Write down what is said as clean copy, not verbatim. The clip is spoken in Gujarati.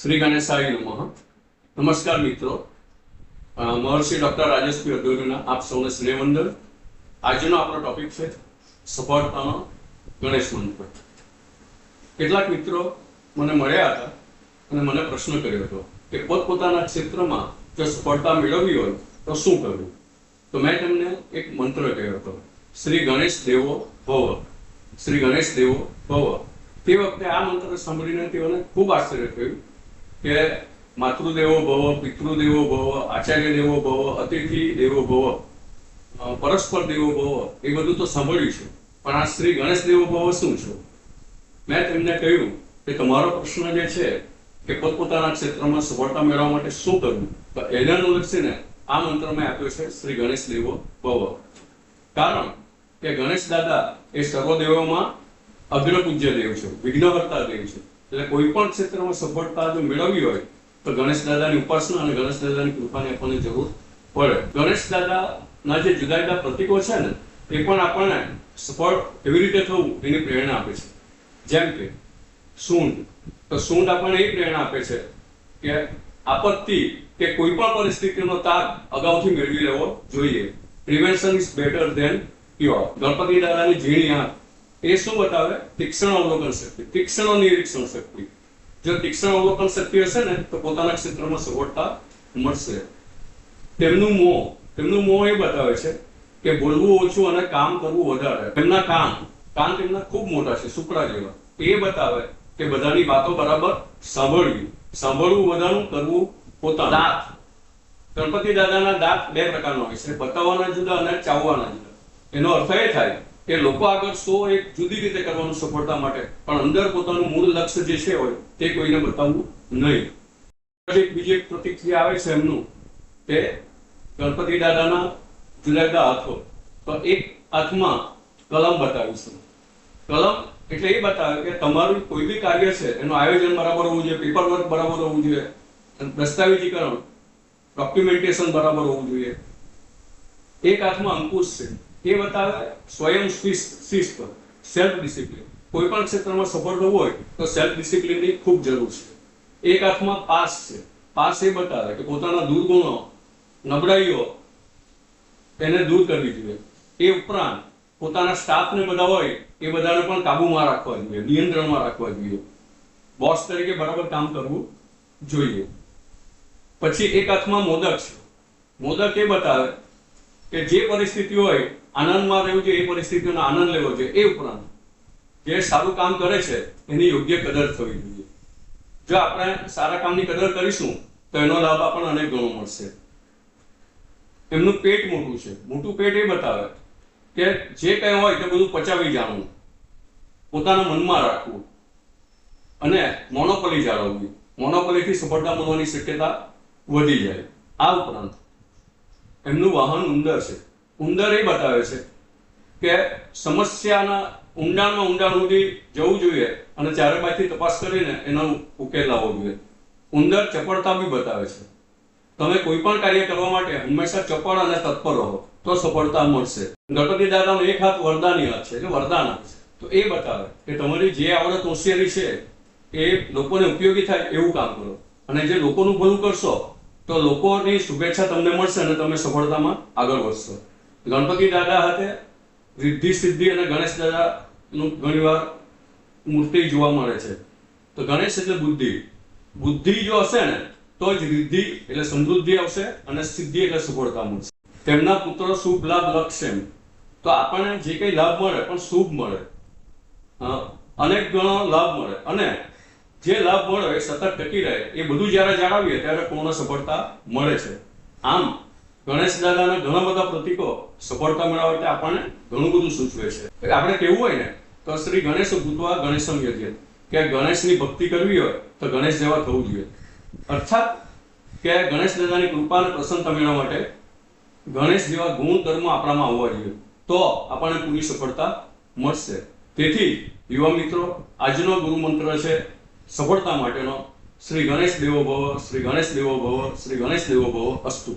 श्री गणेशाय नमः। नमस्कार मित्रों, महर्षि डॉक्टर राजेश पी अद्वैतના આપ સૌને સ્નેહવંદન। આજનો આપણો ટોપિક છે સફળતાનો ગણેશ મંત્ર। કેટલાક મિત્રો મને મળ્યા હતા અને મને પ્રશ્ન કર્યો હતો કે પોતપોતાના ક્ષેત્રમાં જો સફળતા મેળવવી હોય તો શું કરવું। તો મેં તેમને એક મંત્ર કહ્યો હતો, શ્રી ગણેશ દેવો ભવ, શ્રી ગણેશ દેવો ભવ। તે વખતે આ મંત્ર સાંભળીને તેઓને ખૂબ આશ્ચર્ય થયું કે માતૃદેવો ભવ, પિતૃદેવો ભવ, આચાર્ય દેવો ભવ, અતિથિ દેવો ભવ, પરસ્પર દેવો ભવ, એ બધું તો સાંભળ્યું છે, પણ આ શ્રી ગણેશ દેવો ભવ શું છે? મેં તેમને કહ્યું કે તમારો પ્રશ્ન જે છે કે પોતપોતાના ક્ષેત્રમાં સફળતા મેળવવા માટે શું કરવું, તો એને અનુલક્ષીને આ મંત્ર મેં આપ્યો છે શ્રી ગણેશ દેવો ભવ। કારણ કે ગણેશ દાદા એ સર્વદેવોમાં અગ્રપૂજ્ય દેવ છે, વિઘ્નહર્તા દેવ છે। એટલે કોઈ પણ ક્ષેત્રમાં સફળતા જો મેળવવી હોય તો ગણેશ દાદાની ઉપાસના અને ગણેશ દાદાની કૃપાની આપણને જરૂર પડે। ગણેશ દાદાના જે જુદા જુદા પ્રતીકો છે ને, એ પણ આપણને સફળ કેવી રીતે થવું એની પ્રેરણા આપે છે। જેમ કે સૂંઢ, તો સૂંઢ આપણને એ પ્રેરણા આપે છે કે આપત્તિ કે કોઈ પણ પરિસ્થિતિનો તાગ અગાઉથી મેળવી લેવો જોઈએ। Prevention is better than cure. Ganpati દાદાની ઝીણી આંખ એ શું બતાવે? તીક્ષ્ણ અવલોકન શક્તિ, તીક્ષ્ણ નિરીક્ષણ શક્તિ। જો તીક્ષ્ણ અવલોકન શક્તિ હશે ને તો પોતાના ક્ષેત્રમાં સફળતા મળશે। તેમનું મોં એ બતાવે છે કે બોલવું ઓછું અને કામ કરવું વધારે। તેમના કાન તેમના ખૂબ મોટા છે, સુપડા જેવા। એ બતાવે કે બધાની વાતો બરાબર સાંભળવું બધાનું, કરવું પોતાનું। દાંત, ગણપતિ દાદાના દાંત બે પ્રકારના હોય છે, બતાવવાના જુદા અને ચાવવાના જુદા। એનો અર્થ એ થાય કે લોકો આગળ એક જુદી રીતે કરવાનું સફળતા માટે, પણ અંદર પોતાનું મૂળ લક્ષ્ય જે છે હોય તે કોઈને બતાવવું નહીં। બીજી એક પ્રતીક જે આવે છે એમનું, તે ગણપતિ દાદાના જુદા જુદા હાથો। તો એક હાથમાં કલમ બતાવીશું। કલમ એટલે એ બતાવે કે તમારું કોઈ બી કાર્ય છે એનું આયોજન બરાબર હોવું જોઈએ, પેપર વર્ક બરાબર હોવું જોઈએ, દસ્તાવેજીકરણ, ડોક્યુમેન્ટેશન બરાબર હોવું જોઈએ। એક હાથમાં અંકુશ છે, એ બતાવે સ્વયં શિસ્ત, સેલ્ફ ડિસિપ્લિન। કોઈ પણ ક્ષેત્રમાં સફળ થવું હોય તો સેલ્ફ ડિસિપ્લિનની ખૂબ જરૂર છે। એક હાથમાં પાસ છે, પાસ એ બતાવે કે પોતાના દુર્ગુણો, નબળાઈઓ એને દૂર કરવી જોઈએ। એ ઉપરાંત પોતાના સ્ટાફને બધા હોય એ બધાને પણ કાબુમાં રાખવા જોઈએ, નિયંત્રણમાં રાખવા જોઈએ, બોસ તરીકે બરાબર કામ કરવું જોઈએ। પછી એક હાથમાં મોદક છે, મોદક એ બતાવે કે જે પરિસ્થિતિ હોય આનંદમાં રહેવું જોઈએ, એ પરિસ્થિતિનો આનંદ લેવો જોઈએ। એ ઉપરાંત જે સારું કામ કરે છે એની યોગ્ય કદર થવી જોઈએ। જો આપણે સારા કામની કદર કરીશું તો એનો લાભ આપણને અનેક ગણો મળશે। એમનું પેટ મોટું છે, મોટું પેટ એ બતાવે કે જે કંઈ હોય તે બધું પચાવી જાણવું, પોતાના મનમાં રાખવું અને મોનોપોલી જાળવવી। મોનોપોલીથી સફળતા મળવાની શક્યતા વધી જાય। આ ઉપરાંત એમનું વાહન ઉંદર છે। ઉંદર એ બતાવે છે કે સમસ્યાના ઊંડાણ સુધી જવું જોઈએ અને ચારે બાજુથી તપાસ કરીને એનો ઉકેલ લાવવો જોઈએ। ઉંદર ચપળતા બી બતાવે છે। તમે કોઈ પણ કાર્ય કરવા માટે હંમેશા ચપળ અને તત્પર રહો તો સફળતા મળશે। ગણપતિ દાદાનો એક હાથ વરદાની હાથ છે, એટલે વરદાન આપે છે। તો એ બતાવે કે તમારી જે આવડત હોશિયારી છે એ લોકોને ઉપયોગી થાય એવું કામ કરો, અને જે લોકોનું ભલું કરશો તો લોકોની શુભેચ્છા તમને મળશે અને તમે સફળતામાં આગળ વધશો। ગણપતિ દાદા હાથે રિદ્ધિ સિદ્ધિ અને ગણેશ દાદાનું ઘણીવાર મૂર્તિ જોવા મળે છે। તો ગણેશ એટલે બુદ્ધિ જો હશે ને તો જ રિદ્ધિ એટલે સમૃદ્ધિ આવશે અને સિદ્ધિ એટલે સફળતા મળશે। તેમના પુત્ર શુભ લાભ લક્ષેમ, તો આપણને જે કંઈ લાભ મળે પણ શુભ મળે, અનેક ગણો લાભ મળે, અને જે લાભ મળે એ સતત ટકી રહે, એ બધું જ્યારે જાળવીએ ત્યારે પૂર્ણ સફળતા મળે છે। આમ ગણેશ દાદાના ઘણા બધા પ્રતીકો સફળતા મેળવવા માટે આપણને ઘણું બધું સૂચવે છે। આપણે કેવું હોય ને તો શ્રી ગણેશ ભૂત્વા ગણેશમ યજ્ઞ, કે ગણેશની ભક્તિ કરવી હોય તો ગણેશ જેવા થવું જોઈએ। અર્થાત કે ગણેશ દાદાની કૃપા અને પ્રસન્નતા મેળવવા માટે ગણેશ જેવા ગુણ કર્મ આપણામાં આવવા જોઈએ, તો આપણને પૂરી સફળતા મળશે। તેથી યુવા મિત્રો, આજનો ગુરુ મંત્ર છે સફળતા માટેનો, શ્રી ગણેશ દેવો ભવ, શ્રી ગણેશ દેવો ભવ, શ્રી ગણેશ દેવો ભવ અસ્તુ।